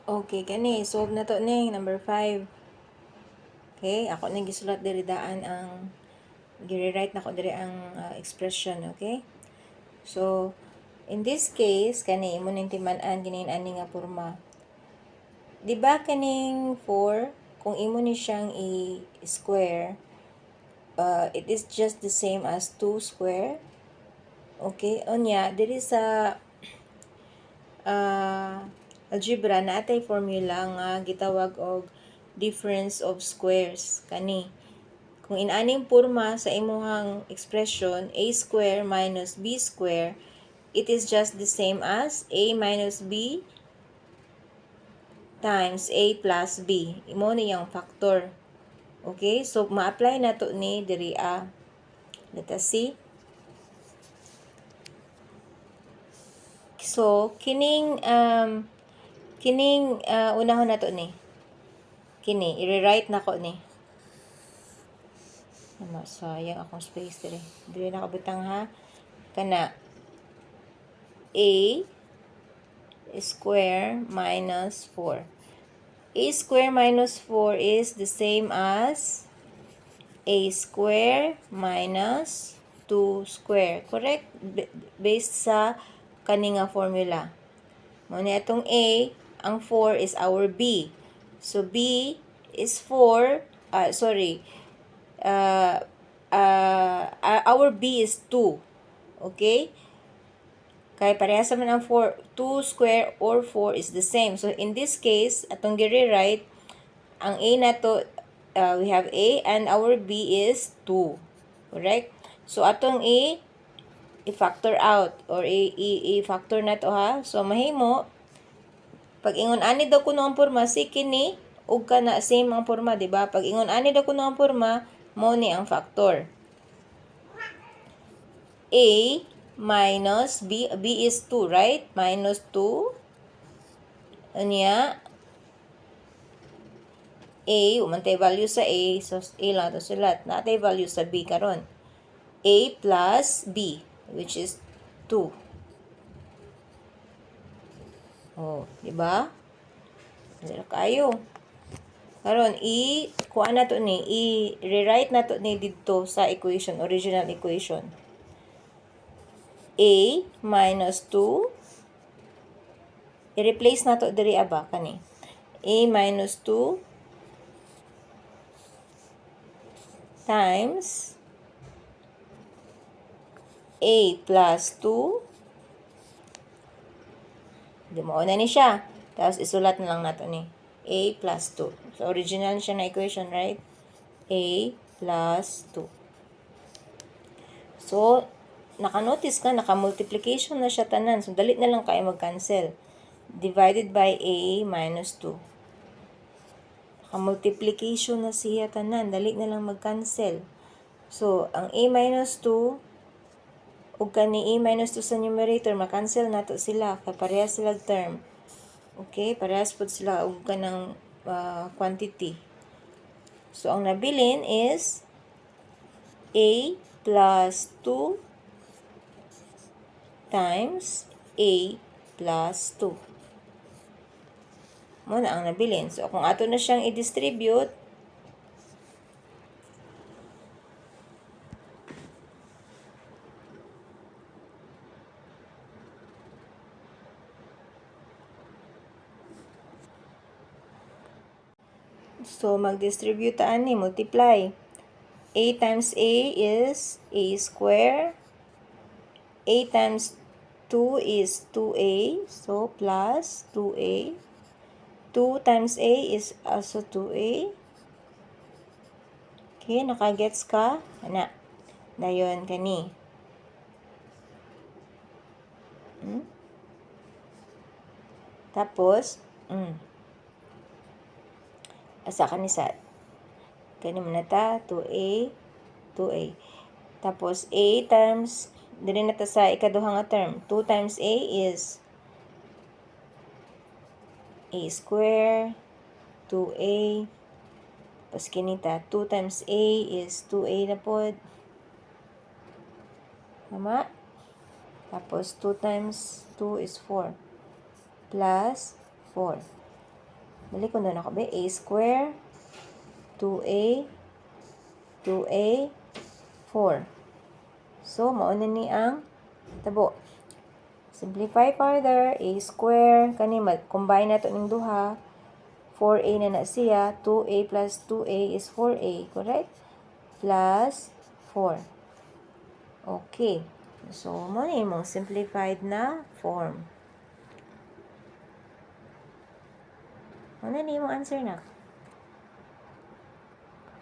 Okay, kani solve na to ni number 5. Okay, ako nang gisulat diri daan ang gi-rewrite na ko diri ang expression, okay? So, in this case kani imo ning timan-an ginin ani nga porma. Di ba kaning 4 kung imo ni siyang i-square, it is just the same as 2 square. Okay, unya diri sa algebra natay formula nga gitawag og difference of squares kani. Kung inaning porma sa imuhang expression, a square minus b square, it is just the same as a minus b times a plus b. Imo niyang factor. Okay? So, ma-apply na to ni diri a. Let us see. So, kining unahon na to ni. Kini, i-rewrite na ko ni. Sayang akong space diri. Diri na kabutang ha. Kana a square minus 4. A square minus 4 is the same as a square minus 2 square. Correct? Based sa kaninga formula. Muna itong a, ang 4 is our b. So, b is 4, our b is 2. Okay? Kaya parehas naman ang 2 square or 4 is the same. So, in this case, atong gi-rewrite, ang a na to, we have a and our b is 2. Correct? So, atong a, i-factor out or i-factor na to ha. So, mahimo, pag ingon ani daw kuno ang porma, si kini, ug kana same ang porma, di ba? Pag ingon ani daw kuno ang porma, mo ni ang factor. A minus b is 2, right? Minus 2. Anya, a, umantay value sa a, so a lang to sulat. Natay value sa b karon. A plus b, which is 2. Oh, di ba? Dira kayo. Karon kuha na to ni, i-rewrite na to ni dito sa equation, original equation. A minus 2, i-replace na to diri aba kani. A minus 2 times a plus 2. Di mo na ni siya. Tapos isulat na lang nato ni a plus 2. So, original siya na equation, right? A plus 2. So, naka-notice ka, naka-multiplication na siya tanan. So, dali na lang kayo mag-cancel. Divided by a minus 2. Naka-multiplication na siya tanan. Dali na lang mag-cancel. So, ang a minus 2, ug kani a minus 2 sa numerator, ma-cancel na to sila. Kaya parehas sila term. Okay, parehas po sila ug kanang quantity. So, ang nabilin is a plus 2 times a plus 2. Muna ang nabilin. So, kung ato na siyang i-distribute, so, mag-distribute ani, multiply. A times a is a square. A times 2 is 2a. So, plus 2a. 2 times a is also 2a. Okay, nakagets ka? Ana. Dayon, kani. Tapos, asa ka ni sa kani mo na ta 2a 2a. Tapos a times dili na ta sa ikaduha nga term. 2 times a is a square 2a. Tapos kinita 2 times a is 2a na pod. Tama? Tapos 2 times 2 is 4 plus 4. Balik ko doon ako ba? A square, 2A, 2A, 4. So, mauna ni ang tabo. Simplify further, A square, kani combine na to ning duha. 4A na siya. 2A plus 2A is 4A, correct? Plus 4. Okay. So, mo na imong simplified na form. Ano na imong answer na?